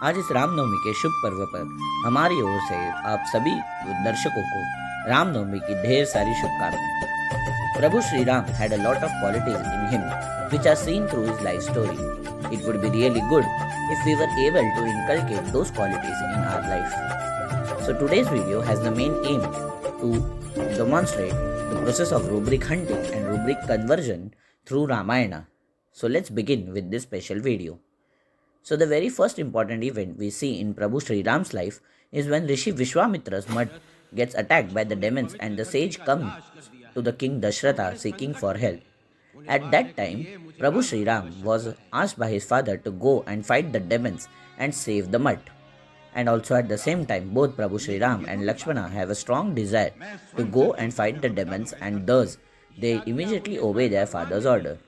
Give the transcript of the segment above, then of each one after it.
आज इस रामनवमी के शुभ पर्व पर हमारी ओर से आप सभी दर्शकों को रामनवमी की ढेर सारी शुभकामनाएं। प्रभु Shri Ram had a lot of qualities in him which are seen through his life story. It would be really good if we were able to inculcate those qualities in our life. So today's video has the main aim to demonstrate the process of rubric hunting and rubric conversion through Ramayana. So let's begin with this special video. So the very first important event we see in Prabhu Sri Ram's life is when Rishi Vishwamitra's mud gets attacked by the demons and the sage comes to the king Dashratha seeking for help. At that time, Prabhu Sri Ram was asked by his father to go and fight the demons and save the mud. And also at the same time, both Prabhu Sri Ram and Lakshmana have a strong desire to go and fight the demons, and thus they immediately obey their father's order.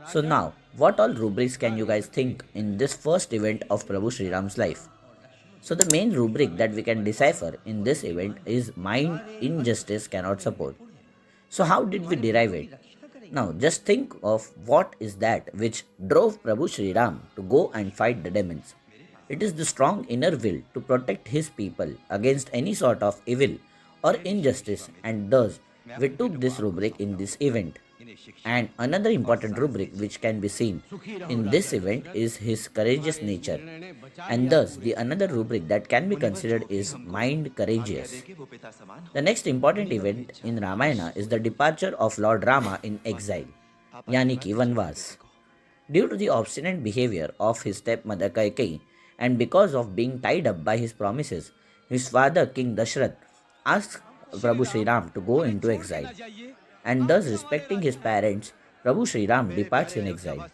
So now, what all rubrics can you guys think in this first event of Prabhu Sri Ram's life? So the main rubric that we can decipher in this event is mind injustice cannot support. So how did we derive it? Now just think of what is that which drove Prabhu Sri Ram to go and fight the demons. It is the strong inner will to protect his people against any sort of evil or injustice, and thus we took this rubric in this event. And another important rubric which can be seen in this event is his courageous nature, and thus the another rubric that can be considered is mind courageous. The next important event in Ramayana is the departure of Lord Rama in exile, yani ki Vanvas. Due to the obstinate behavior of his stepmother Kaikeyi and because of being tied up by his promises, his father King Dashrath asked Prabhu Sri Ram to go into exile. And thus respecting his parents, Prabhu Sri Ram departs in exile.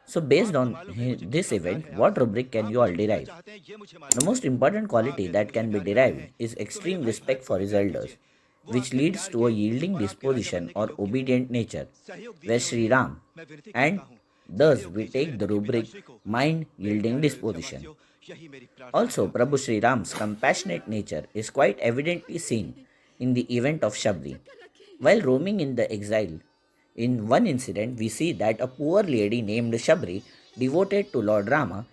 So based on this event, what rubric can you all derive? The most important quality that can be derived is extreme respect for his elders, which leads to a yielding disposition or obedient nature, where Sri Ram, and thus we take the rubric mind yielding disposition. Also, Prabhu Sri Ram's compassionate nature is quite evidently seen in the event of Shabri. While roaming in the exile, in one incident we see that a poor lady named Shabri, devoted to Lord Rama,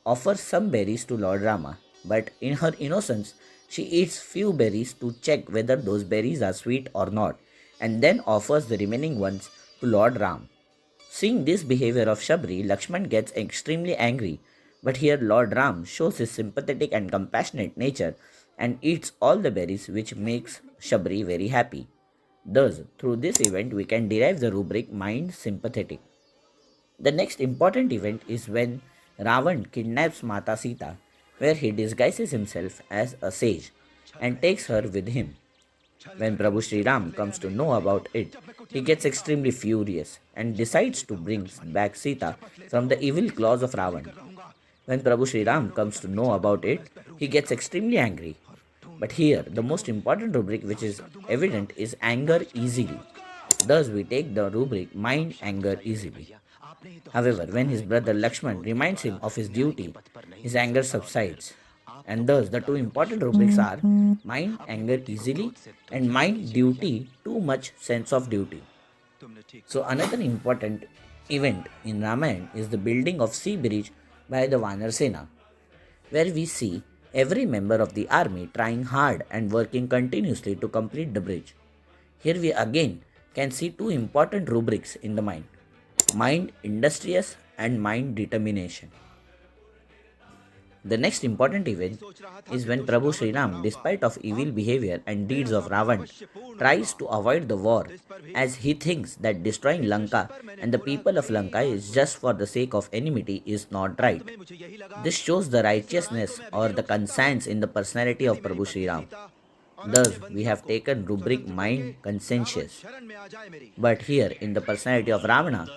offers some berries to Lord Rama, but in her innocence she eats few berries to check whether those berries are sweet or not, and then offers the remaining ones to Lord Ram. Seeing this behavior of Shabri, Lakshman gets extremely angry, but here Lord Ram shows his sympathetic and compassionate nature and eats all the berries, which makes Shabri very happy. Thus, through this event, we can derive the rubric mind sympathetic. The next important event is when Ravan kidnaps Mata Sita, where he disguises himself as a sage and takes her with him. When Prabhu Sri Ram comes to know about it, he gets extremely furious and decides to bring back Sita from the evil claws of Ravan. When Prabhu Sri Ram comes to know about it, he gets extremely angry. But here, the most important rubric which is evident is anger easily. Thus, we take the rubric mind anger easily. However, when his brother Lakshman reminds him of his duty, his anger subsides. And thus, the two important rubrics are mind anger easily and mind duty too much sense of duty. So, another important event in Ramayana is the building of sea bridge by the Vanar Sena, where we see every member of the army trying hard and working continuously to complete the bridge. Here we again can see two important rubrics in the mind industrious and mind determination. The next important event is when Prabhu Sri Ram, despite of evil behavior and deeds of Ravan, tries to avoid the war as he thinks that destroying Lanka and the people of Lanka is just for the sake of enmity is not right. This shows the righteousness or the conscience in the personality of Prabhu Sri Ram. Thus, we have taken rubric mind conscientious. But here, in the personality of Ravana,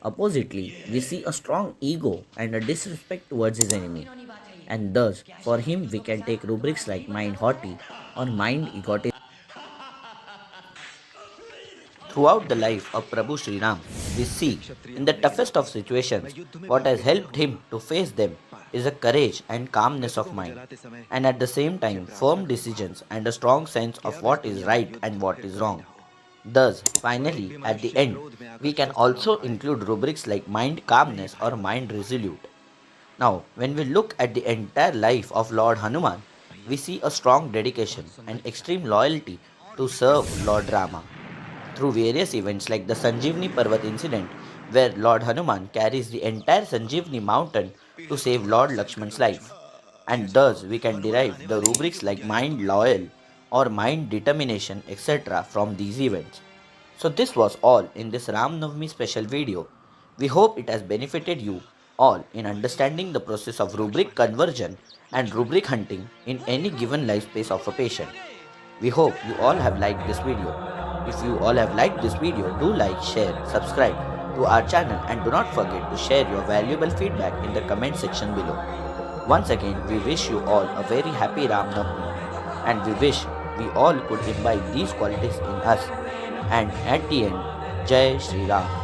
oppositely, we see a strong ego and a disrespect towards his enemy. And thus, for him, we can take rubrics like mind haughty or mind egotistic. Throughout the life of Prabhu Sri Ram, we see in the toughest of situations what has helped him to face them is a courage and calmness of mind, and at the same time firm decisions and a strong sense of what is right and what is wrong. Thus, finally, at the end, we can also include rubrics like mind calmness or mind resolute. Now, when we look at the entire life of Lord Hanuman, we see a strong dedication and extreme loyalty to serve Lord Rama. Through various events like the Sanjeevani Parvat incident, where Lord Hanuman carries the entire Sanjeevani mountain to save Lord Lakshman's life. And thus we can derive the rubrics like mind loyal or mind determination etc. from these events. So this was all in this Ram Navami special video. We hope it has benefited you all in understanding the process of rubric conversion and rubric hunting in any given life space of a patient. We hope you all have liked this video. If you all have liked this video, do like, share, subscribe to our channel and do not forget to share your valuable feedback in the comment section below. Once again, we wish you all a very happy Ram Navami and we wish we all could imbibe these qualities in us. And at the end, Jai Shri Ram.